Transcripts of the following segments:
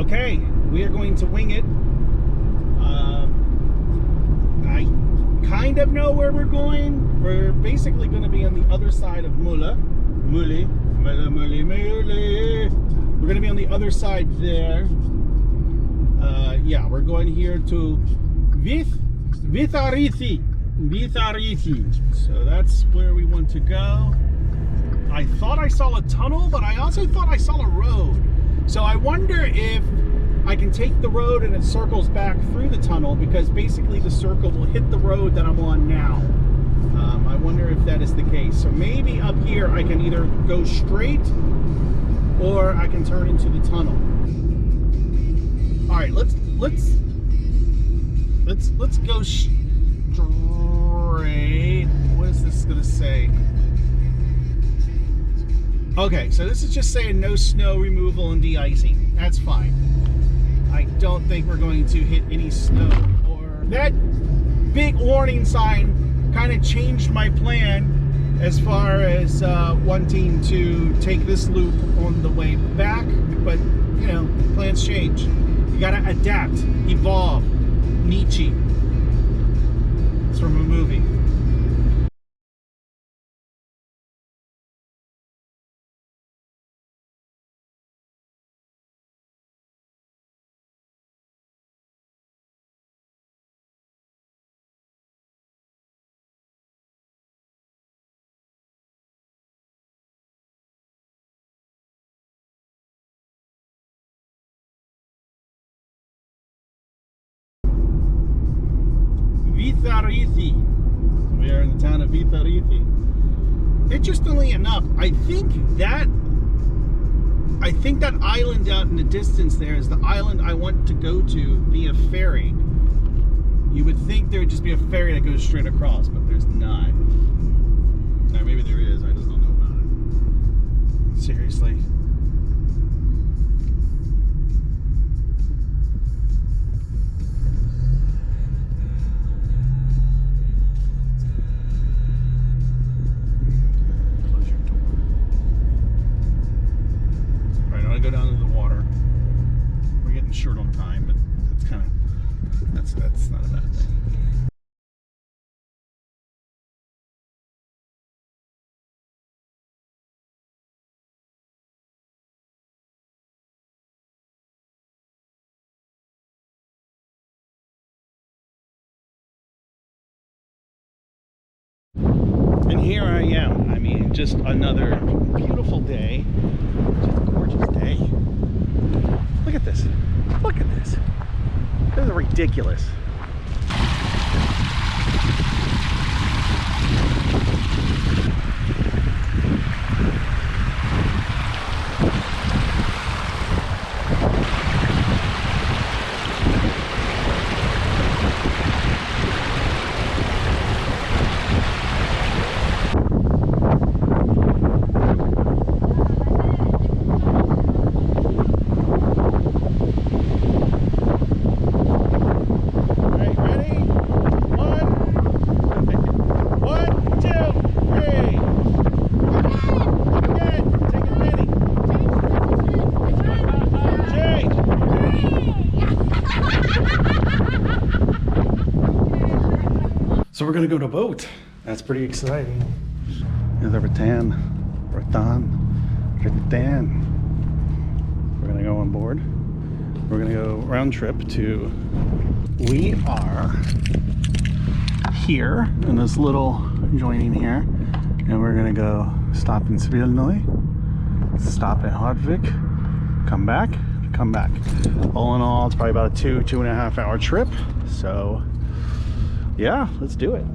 Okay, we are going to wing it. I kind of know where we're going. We're basically going to be on the other side of Múli. We're going to be on the other side there. Yeah, we're going here to Vitarithi. So that's where we want to go. I thought I saw a tunnel, but I also thought I saw a road. So I wonder if I can take the road and it circles back through the tunnel, because basically the circle will hit the road that I'm on now. I wonder if that is the case. So maybe up here I can either go straight or I can turn into the tunnel. All right, let's go straight. What is this gonna say? Okay, so this is just saying no snow removal and de-icing. That's fine. I don't think we're going to hit any snow. Or that big warning sign kind of changed my plan as far as wanting to take this loop on the way back. But, you know, plans change. You gotta adapt, evolve. Nietzsche. It's from a movie. Vitarithi. We are in the town of Vitarithi. Interestingly enough, I think that island out in the distance there is the island I want to go to via ferry. You would think there would just be a ferry that goes straight across, but there's not. Or maybe there is, I just don't know about it. Seriously. Go down to the water. We're getting short on time, but that's kind of that's not a bad thing. And here I am. I mean, just another beautiful day. Just a gorgeous day. Look at this. Look at this. This is ridiculous. So we're gonna go to a boat. That's pretty exciting. There's Rattan. We're gonna go on board. We're gonna go round trip to. We are here in this little joining here, and we're gonna go stop in Svilnoy, stop at Hardvik, come back. All in all, it's probably about a 2.5 hour trip. So yeah, let's do it.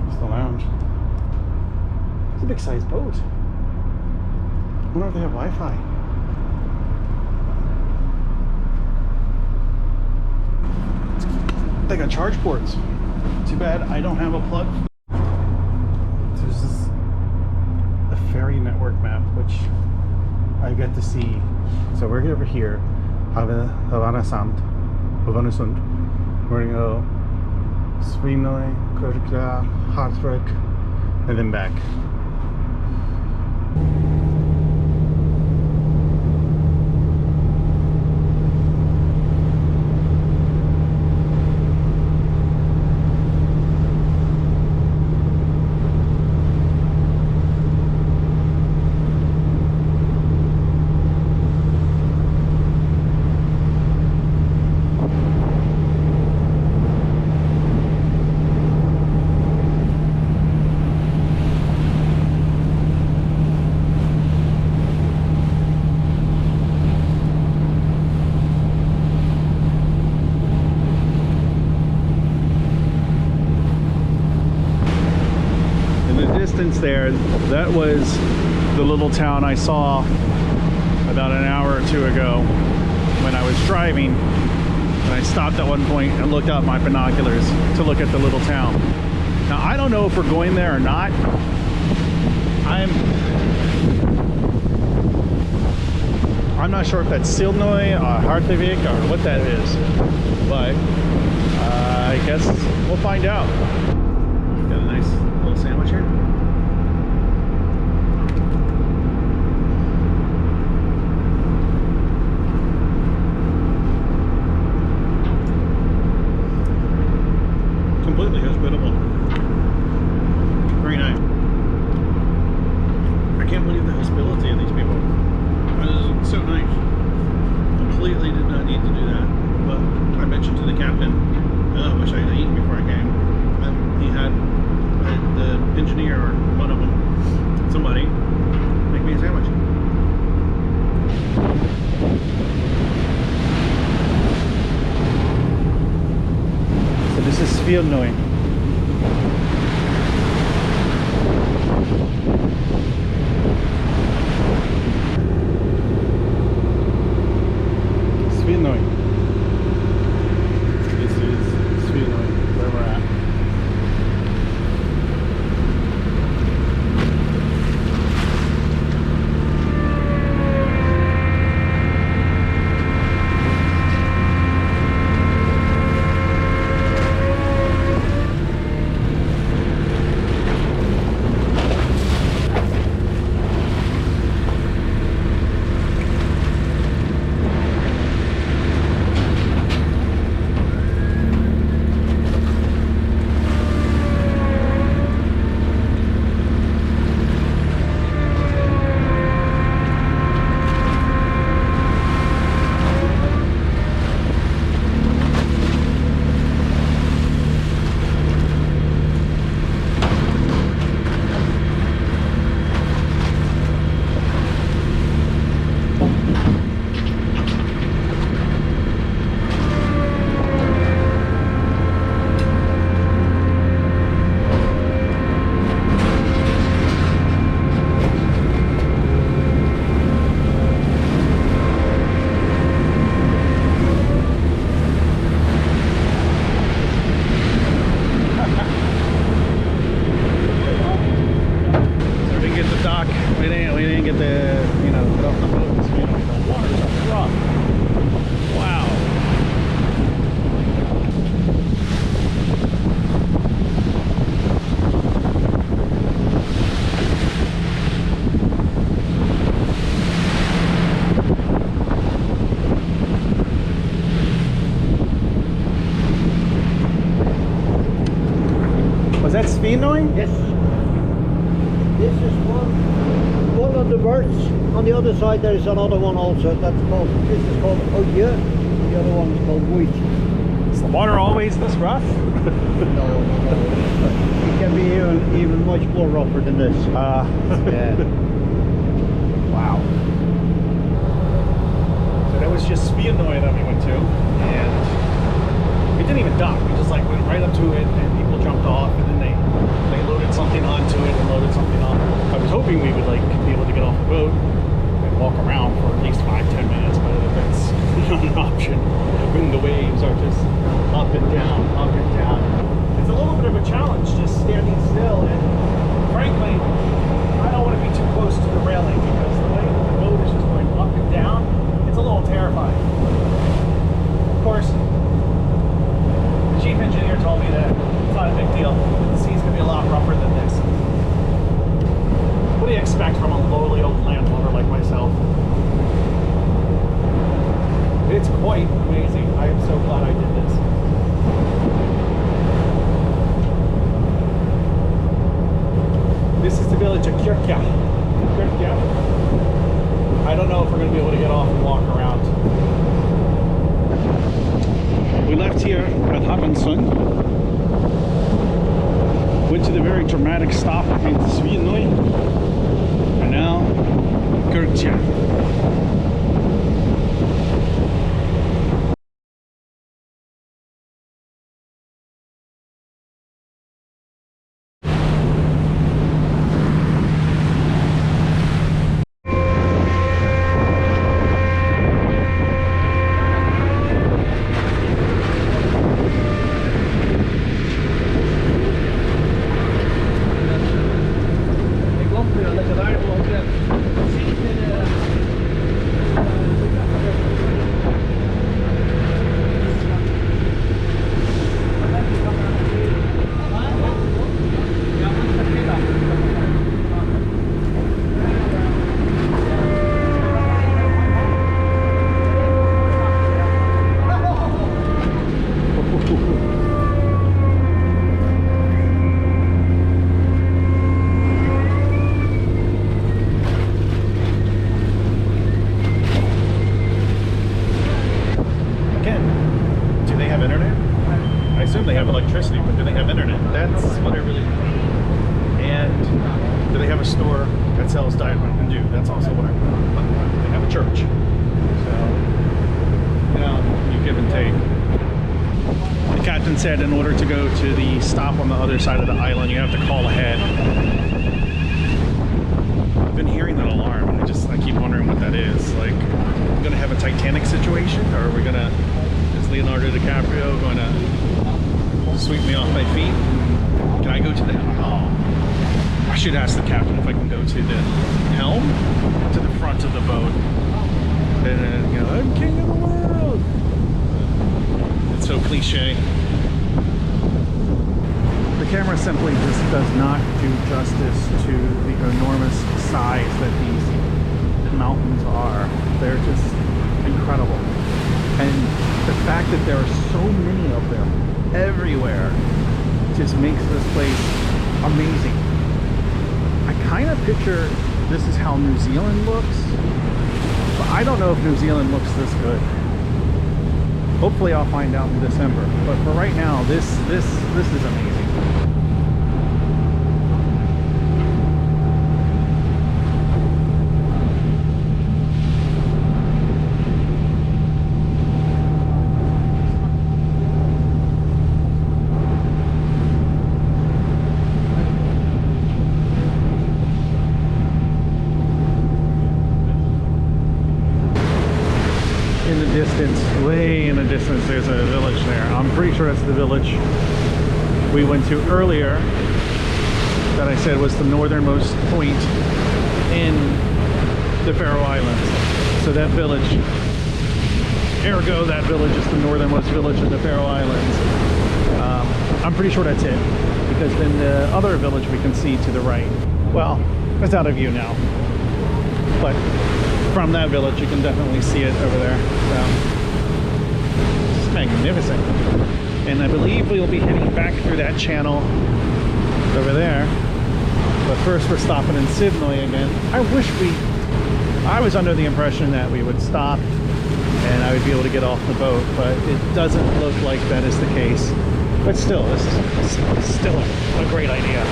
It's the lounge. It's a big sized boat. I wonder if they have Wi-Fi. They got charge ports. Too bad I don't have a plug. There's this ferry network map, which I get to see. So we're over here, Havana Sund. We're gonna go Svinøy, Kurkla, Hartwick, and then back. There, that was the little town I saw about an hour or two ago when I was driving, and I stopped at one point and looked out my binoculars to look at the little town. Now I don't know if we're going there or not. I'm not sure if that's Silnøy or Hartevik or what that is, but I guess we'll find out. Got a nice little sandwich here. Completely hospitable. Very nice. I can't believe the hospitality of these people. It was so nice. Completely did not need to do that. But I mentioned to the captain, I wish I had eaten before I came. And he had the engineer, or one of them, somebody, make me a sandwich. So this is Svinøy. Svinøy. This is Svinøy, where we're at. that Svinøy? Yes. This is one of the birds. On the other side there is another one also. This is called Oye. The other one is called Múli. Is the water always this rough? No. It can be even much more rougher than this. Yeah. Wow. So that was just Svinøy that we went to, and we didn't even dock. We just like went right up to it, and people jumped off, and then they loaded something onto it and loaded something on. I was hoping we would like be able to get off the boat and walk around for at least 5-10 minutes, but that's not an option when the waves are just up and down, up and down. It's a little bit of a challenge just standing still, and frankly, I don't want to be too close expect from a lowly old landlord like myself. It's quite amazing. I am so glad I did this. This is the village of Kirkja. I don't know if we're going to be able to get off and walk around. We left here at Havensund. Went to the very dramatic stop in Svinøy. And now, Kirkja. Electricity, but do they have internet? That's what I really want. And do they have a store that sells Diet Mountain Dew? That's also what I want. They have a church. So, you know, you give and take. The captain said in order to go to the stop on the other side of the island, you have to call ahead. I've been hearing that alarm, and I keep wondering what that is. Like, we're gonna have a Titanic situation, or are we gonna, is Leonardo DiCaprio going to sweep me off my feet? Can I go to the helm? Oh, I should ask the captain if I can go to the helm, to the front of the boat, and then, you know, I'm king of the world. It's so cliche. The camera simply just does not do justice to the enormous size that these mountains are. They're just incredible. And the fact that there are so many of them everywhere just makes this place amazing. I kind of picture this is how New Zealand looks, but I don't know if New Zealand looks this good. Hopefully I'll find out in December, but for right now this is amazing. Way in the distance there's a village there. I'm pretty sure that's the village we went to earlier that I said was the northernmost point in the Faroe Islands. So that village, ergo that village is the northernmost village in the Faroe Islands. I'm pretty sure that's it, because then the other village we can see to the right, well, it's out of view now, but from that village you can definitely see it over there. So it's magnificent. And I believe we will be heading back through that channel over there, but first we're stopping in Svinøy again. I was under the impression that we would stop and I would be able to get off the boat, but it doesn't look like that is the case. But still, this is still a great idea.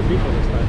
People this time.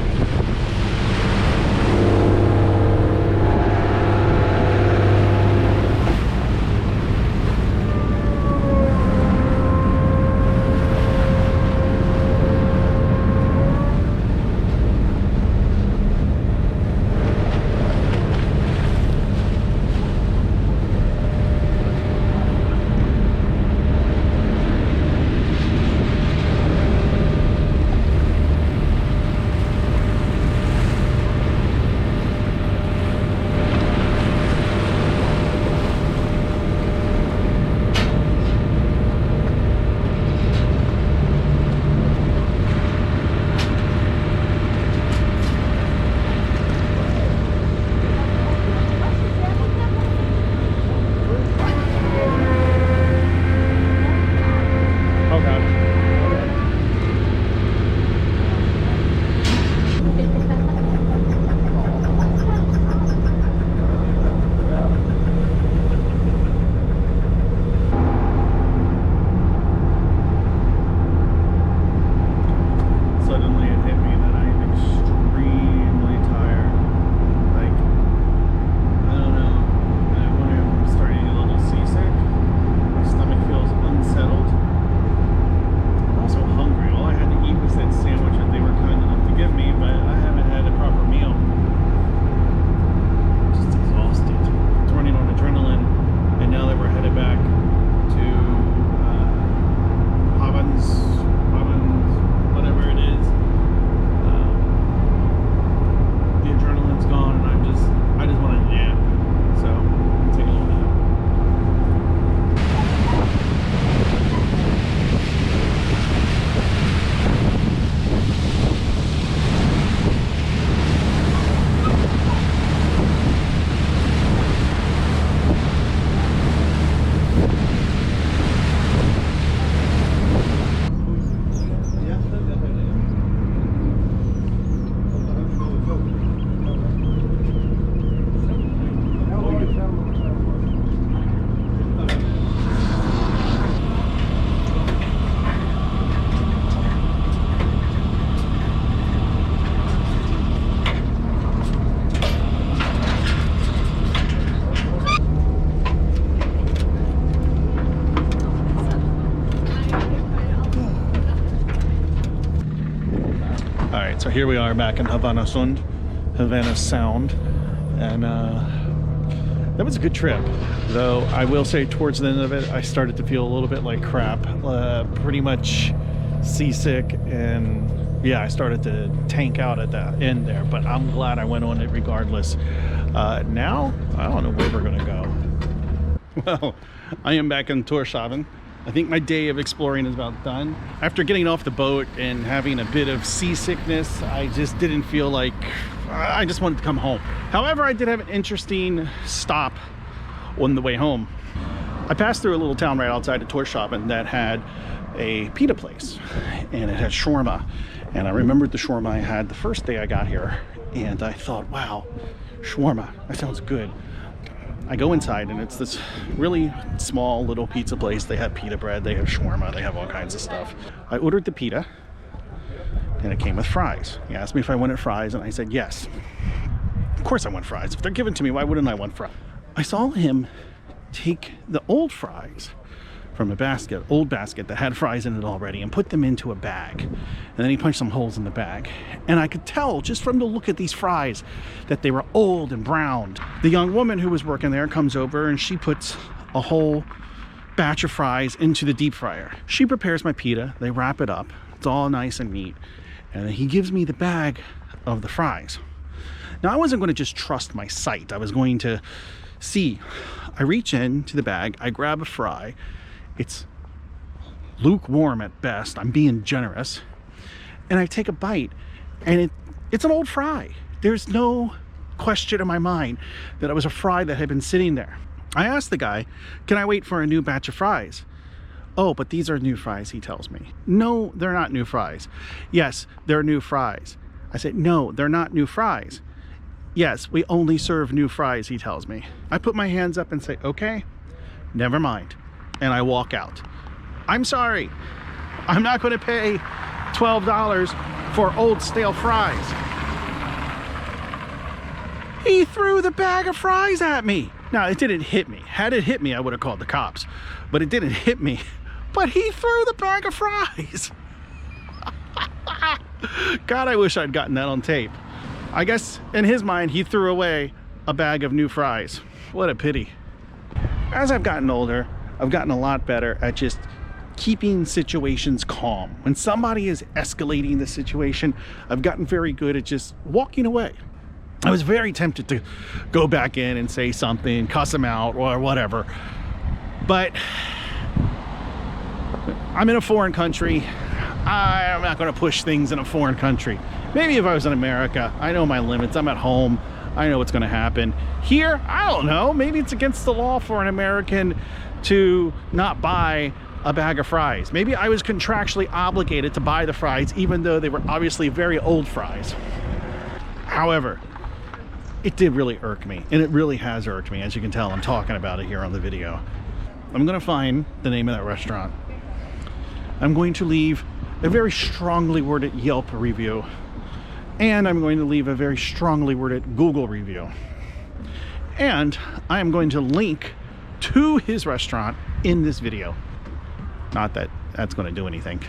So here we are back in Havana Sound, and that was a good trip. Though I will say towards the end of it, I started to feel a little bit like crap, pretty much seasick, and yeah, I started to tank out at the end there, but I'm glad I went on it regardless. Now, I don't know where we're gonna go. Well, I am back in Tórshavn. I think my day of exploring is about done. After getting off the boat and having a bit of seasickness, I just didn't feel like, I just wanted to come home. However, I did have an interesting stop on the way home. I passed through a little town right outside of Tórshavn that had a pita place, and it had shawarma. And I remembered the shawarma I had the first day I got here, and I thought, wow, shawarma, that sounds good. I go inside, and it's this really small little pizza place. They have pita bread, they have shawarma, they have all kinds of stuff. I ordered the pita, and it came with fries. He asked me if I wanted fries, and I said yes. Of course I want fries. If they're given to me, why wouldn't I want fries? I saw him take the old fries from a basket, old basket that had fries in it already, and put them into a bag. And then he punched some holes in the bag. And I could tell just from the look at these fries that they were old and browned. The young woman who was working there comes over and she puts a whole batch of fries into the deep fryer. She prepares my pita, they wrap it up, it's all nice and neat. And then he gives me the bag of the fries. Now I wasn't going to just trust my sight. I was going to see. I reach into the bag, I grab a fry. It's lukewarm at best. I'm being generous. And I take a bite, and it's an old fry. There's no question in my mind that it was a fry that had been sitting there. I asked the guy, can I wait for a new batch of fries? Oh, but these are new fries, he tells me. No, they're not new fries. Yes, they're new fries. I said, no, they're not new fries. Yes, we only serve new fries, he tells me. I put my hands up and say, okay, never mind. And I walk out. I'm sorry, I'm not going to pay $12 for old stale fries. He threw the bag of fries at me. Now, it didn't hit me. Had it hit me, I would have called the cops. But it didn't hit me. But he threw the bag of fries. God, I wish I'd gotten that on tape. I guess in his mind, he threw away a bag of new fries. What a pity. As I've gotten older, I've gotten a lot better at just keeping situations calm. When somebody is escalating the situation, I've gotten very good at just walking away. I was very tempted to go back in and say something, cuss them out or whatever. But I'm in a foreign country. I'm not going to push things in a foreign country. Maybe if I was in America, I know my limits. I'm at home. I know what's going to happen. Here, I don't know. Maybe it's against the law for an American to not buy a bag of fries. Maybe I was contractually obligated to buy the fries even though they were obviously very old fries. However, it did really irk me, and it really has irked me. As you can tell, I'm talking about it here on the video. I'm gonna find the name of that restaurant. I'm going to leave a very strongly worded Yelp review, and I'm going to leave a very strongly worded Google review. And I am going to link to his restaurant in this video. Not that that's going to do anything.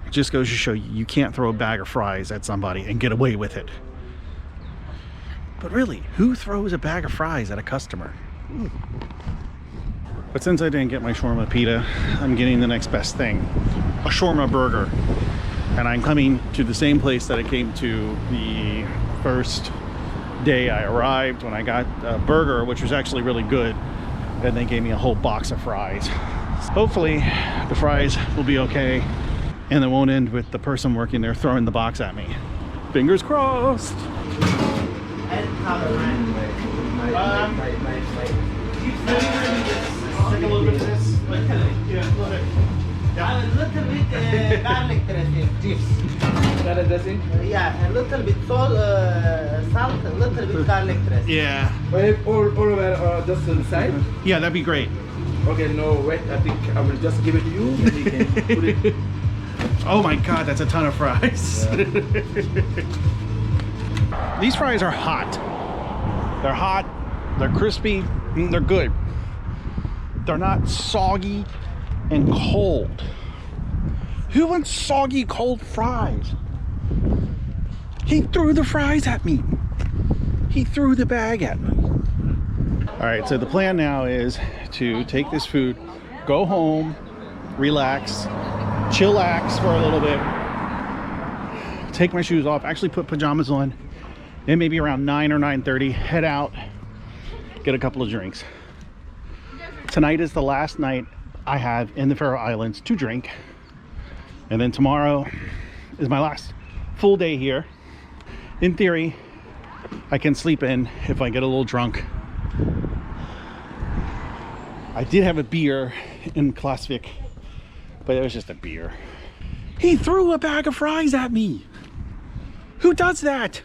It just goes to show you, you can't throw a bag of fries at somebody and get away with it. But really, who throws a bag of fries at a customer? But since I didn't get my shawarma pita, I'm getting the next best thing, a shawarma burger. And I'm coming to the same place that I came to the first day I arrived, when I got a burger, which was actually really good. And they gave me a whole box of fries. Hopefully the fries will be okay, and it won't end with the person working there throwing the box at me. Fingers crossed. Take a little bit of this. Yeah, a little bit garlic dressing, chips. Garlic dressing? Yeah, a little bit salt, a little bit garlic dressing. Yeah. All over just on the side? Yeah, that'd be great. Okay, no, wait, I think I will just give it to you and you can put it. Oh my God, that's a ton of fries. Yeah. These fries are hot. They're hot, they're crispy, they're good. They're not soggy and cold. Who wants soggy, cold fries? He threw the fries at me. He threw the bag at me. All right, so the plan now is to take this food, go home, relax, chillax for a little bit, take my shoes off, actually put pajamas on, then maybe around 9 or 9:30, head out, get a couple of drinks. Tonight is the last night I have in the Faroe Islands to drink, and then tomorrow is my last full day here. In theory, I can sleep in if I get a little drunk. I did have a beer in Klasvik, but it was just a beer. He threw a bag of fries at me. Who does that?